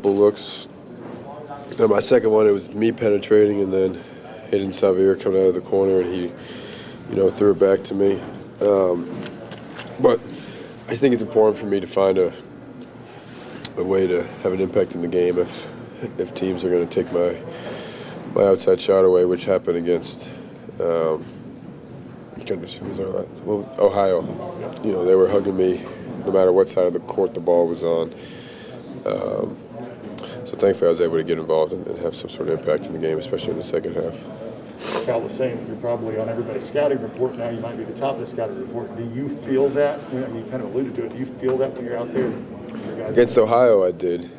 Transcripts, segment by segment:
couple looks. And my second one, it was me penetrating and then hitting Xavier coming out of the corner, and he, threw it back to me. But I think it's important for me to find a way to have an impact in the game if teams are going to take my outside shot away, which happened against Ohio. They were hugging me no matter what side of the court the ball was on. So thankfully I was able to get involved and have some sort of impact in the game, especially in the second half. Cal was saying you're probably on everybody's scouting report now. You might be the top of the scouting report. Do you feel that? You kind of alluded to it. Do you feel that when you're out there? Against Ohio, I did,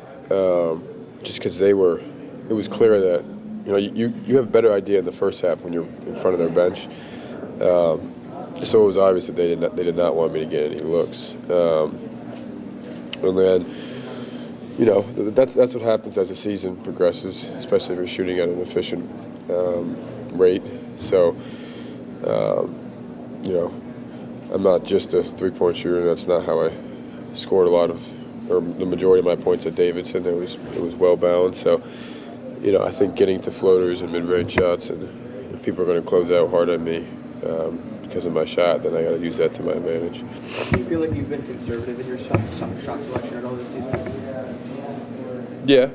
just because it was clear that you have a better idea in the first half when you're in front of their bench. So it was obvious that they did not want me to get any looks. And then, that's what happens as the season progresses, especially if you're shooting at an efficient rate. So, I'm not just a three-point shooter. That's not how I scored the majority of my points at Davidson. It was well balanced. So, I think getting to floaters and mid-range shots, and if people are going to close out hard on me because of my shot, then I got to use that to my advantage. Do you feel like you've been conservative in your shot selection at all this season? Yeah,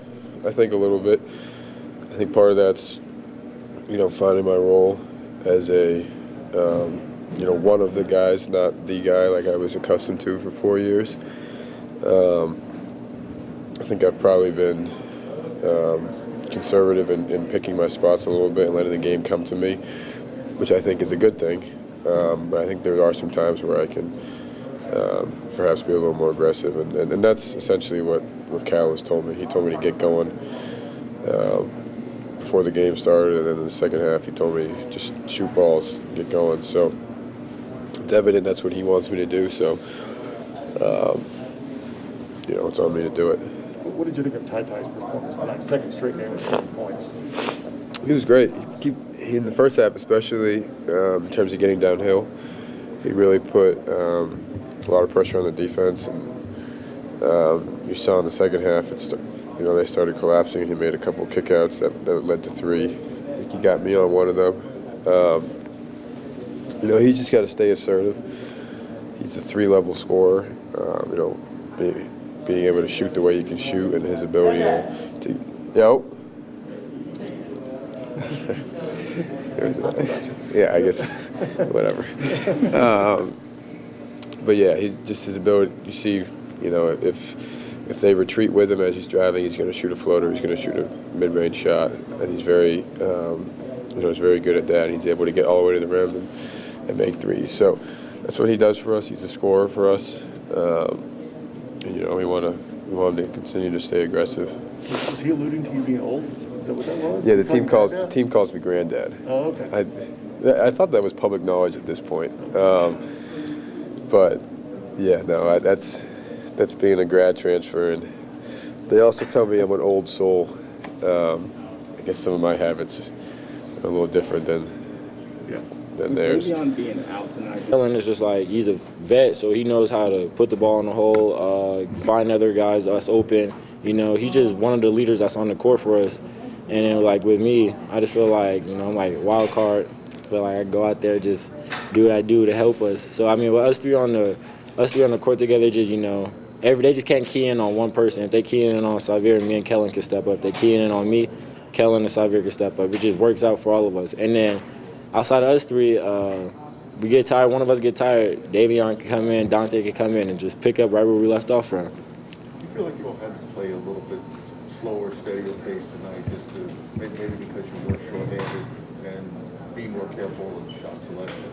I think a little bit. I think part of that's, finding my role as a, one of the guys, not the guy like I was accustomed to for 4 years. I think I've probably been conservative in picking my spots a little bit and letting the game come to me, which I think is a good thing. But I think there are some times where I can perhaps be a little more aggressive, and that's essentially what Cal has told me. He told me to get going before the game started, and then in the second half he told me just shoot balls, get going. So it's evident that's what he wants me to do, so it's on me to do it. What did you think of Ty-Ty's performance tonight? Second straight game with 7 points. He was great. He in the first half especially, in terms of getting downhill, he really put a lot of pressure on the defense. And you saw in the second half, they started collapsing, and he made a couple of kickouts that led to 3. I think he got me on one of them. He's just got to stay assertive. He's a 3-level scorer. Being able to shoot the way he can shoot, and his ability to yeah, I guess whatever. But yeah, he's just his ability. You see, if they retreat with him as he's driving, he's going to shoot a floater. He's going to shoot a mid-range shot, and he's very, he's very good at that. He's able to get all the way to the rim and make threes. So that's what he does for us. He's a scorer for us. We want him to continue to stay aggressive. Was he alluding to you being old? Is that what that was? Yeah, the team calls me granddad. Oh, okay. I thought that was public knowledge at this point. But yeah, no, that's being a grad transfer, and they also tell me I'm an old soul. I guess some of my habits are a little different than theirs. Maybe on being out tonight. Kellen is just like, he's a vet, so he knows how to put the ball in the hole, find other guys that's open. He's just one of the leaders that's on the court for us. And then, like, with me, I just feel like, I'm like wild card. I feel like I go out there, just do what I do to help us. So, I mean, with us three on the court together, just, they just can't key in on one person. If they key in on Xavier, me and Kellen can step up. If they key in on me, Kellen and Xavier can step up. It just works out for all of us. And then outside of us three, we get tired. One of us get tired. Davion can come in, Dante can come in, and just pick up right where we left off from. Do you feel like you'll have to play a little bit slower, steadier pace tonight, just to maybe because you were short-handed, and be more careful with shot selection?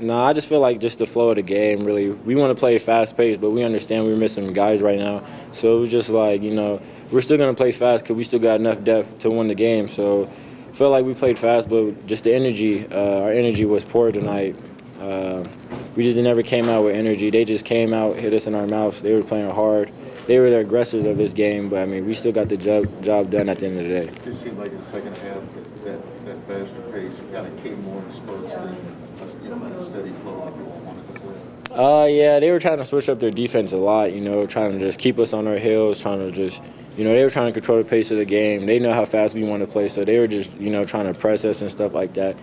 No, I just feel like just the flow of the game, really. We want to play fast-paced, but we understand we're missing guys right now. So it was just like, we're still going to play fast because we still got enough depth to win the game. So I felt like we played fast, but just the energy, our energy was poor tonight. We just never came out with energy. They just came out, hit us in our mouths. They were playing hard. They were the aggressors of this game, but, I mean, we still got the job done at the end of the day. It just seemed like in the second half that faster pace kind of came more in spurts than a steady flow like you all wanted to play. Yeah, they were trying to switch up their defense a lot, trying to just keep us on our heels, trying to just, they were trying to control the pace of the game. They know how fast we want to play, so they were just, trying to press us and stuff like that.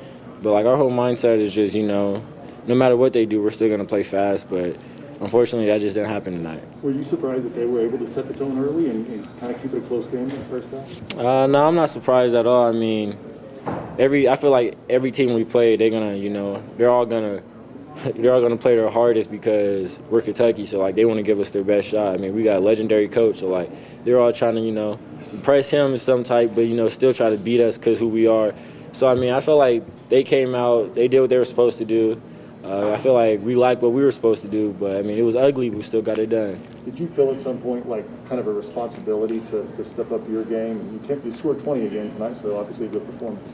But, our whole mindset is just, no matter what they do, we're still going to play fast. But unfortunately, that just didn't happen tonight. Were you surprised that they were able to set the tone early and kind of keep it a close game in the first half? No, I'm not surprised at all. I mean, I feel like every team we play, they're going to, they're all going to play their hardest because we're Kentucky. So, they want to give us their best shot. I mean, we got a legendary coach. So, they're all trying to, press him in some type, but, still try to beat us because who we are. So, I mean, I feel like they came out, they did what they were supposed to do. I feel like we liked what we were supposed to do, but, I mean, it was ugly. We still got it done. Did you feel at some point kind of a responsibility to step up your game? You scored 20 again tonight, so obviously a good performance.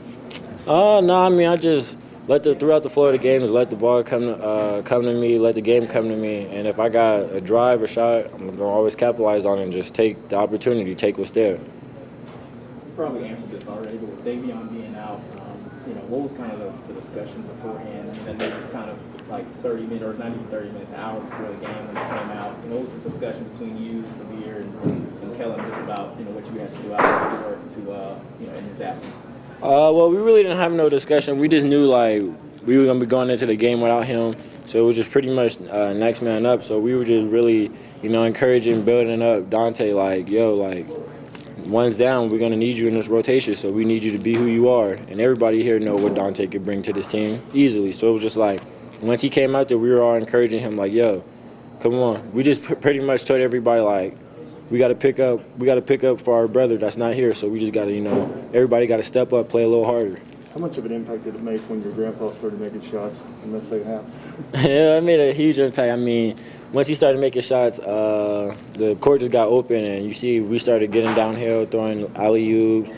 No, I mean, I just throughout the flow of the game, just let the ball come to me, let the game come to me, and if I got a drive or shot, I'm going to always capitalize on it and just take the opportunity, take what's there. You probably answered this already, but with Davion being out, what was kind of the discussion beforehand? I mean, that was kind of 30 minutes, or not even 30 minutes, an hour before the game when it came out. What was the discussion between you, Samir, and Kellen just about, what you had to do out of the door to, in his absence? Well, we really didn't have no discussion. We just knew, we were going to be going into the game without him. So it was just pretty much next man up. So we were just really, encouraging, building up Dante, one's down, we're going to need you in this rotation, so we need you to be who you are. And everybody here know what Dante could bring to this team easily. So it was just once he came out there, we were all encouraging him, come on. We just pretty much told everybody, we got to pick up for our brother that's not here. So we just got to, everybody got to step up, play a little harder. How much of an impact did it make when your grandpa started making shots in the second half? Yeah, it made a huge impact. I mean, once he started making shots, the court just got open, and you see we started getting downhill, throwing alley-oops,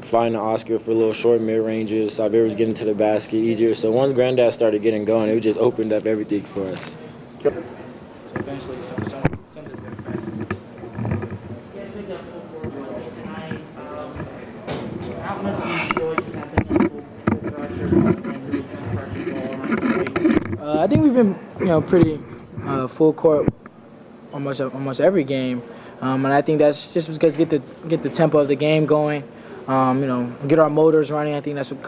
finding Oscar for little short mid-ranges. Xavier was getting to the basket easier. So once Granddad started getting going, it just opened up everything for us. So eventually, something's going to happen. How much do you feel like you have been full pressure and really kind of pressure the ball around? I think we've been, pretty full court almost every game, and I think that's just because get the tempo of the game going, get our motors running. I think that's what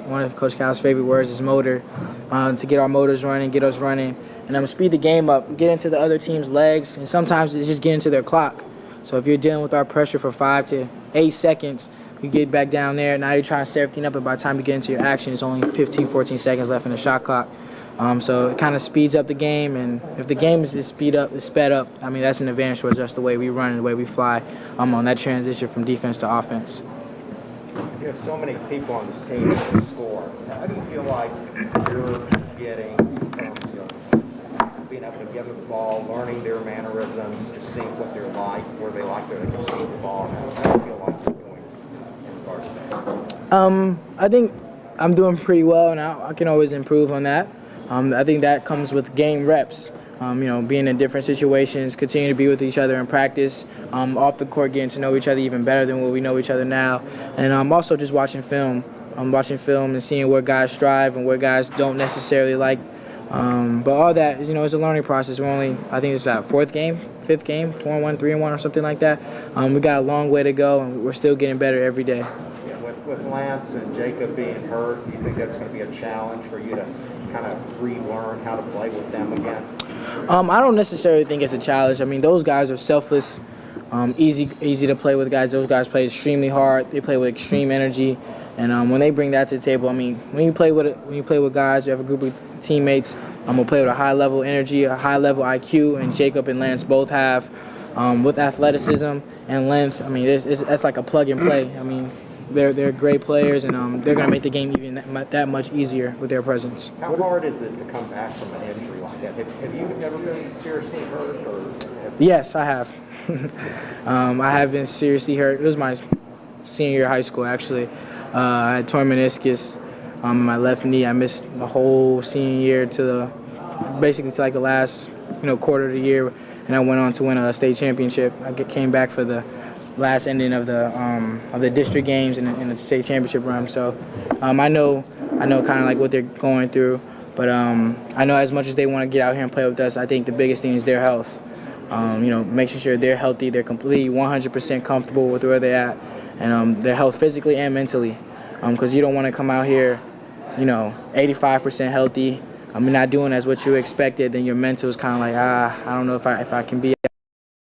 one of Coach Cal's favorite words is motor, to get our motors running, get us running, and speed the game up, get into the other team's legs, and sometimes it's just get into their clock. So if you're dealing with our pressure for 5 to 8 seconds, you get back down there, now you're trying to set everything up, and by the time you get into your action, it's only 15, 14 seconds left in the shot clock. So it kind of speeds up the game, and if the game is sped up, I mean, that's an advantage for us, just the way we run and the way we fly on that transition from defense to offense. You have so many people on this team that can score. How do you feel like you're getting in terms of being able to give them the ball, learning their mannerisms, just seeing what they're like, where they like to receive the ball? How do you feel like you're doing in regards to that? I think I'm doing pretty well, and I can always improve on that. I think that comes with game reps. Being in different situations, continuing to be with each other in practice, off the court, getting to know each other even better than what we know each other now, and also just watching film. I'm watching film and seeing where guys strive and where guys don't necessarily like. But all that is, it's a learning process. We're only, I think it's our fifth game, 4-1, 3-1, or something like that. We got a long way to go, and we're still getting better every day. With Lance and Jacob being hurt, do you think that's going to be a challenge for you to kind of relearn how to play with them again? I don't necessarily think it's a challenge. I mean, those guys are selfless, easy to play with guys. Those guys play extremely hard. They play with extreme energy, and when they bring that to the table, I mean, when you play with guys, you have a group of teammates. We'll play with a high level energy, a high level IQ, and Jacob and Lance both have, with athleticism and length. I mean, that's like a plug and play. I mean, they're great players, and they're going to make the game even that much easier with their presence. How hard is it to come back from an injury like that? Have you ever been seriously hurt? Yes, I have. I have been seriously hurt. It was my senior year of high school, actually. I had torn meniscus on my left knee. I missed the whole senior year basically to the last quarter of the year, and I went on to win a state championship. I came back for the last ending of the district games and the state championship run. So I know kind of what they're going through. But I know as much as they want to get out here and play with us, I think the biggest thing is their health. Making sure they're healthy, they're completely 100% comfortable with where they're at, and their health physically and mentally. Because you don't want to come out here, 85% healthy, not doing as what you expected, then your mental is kind of like, I don't know if I can be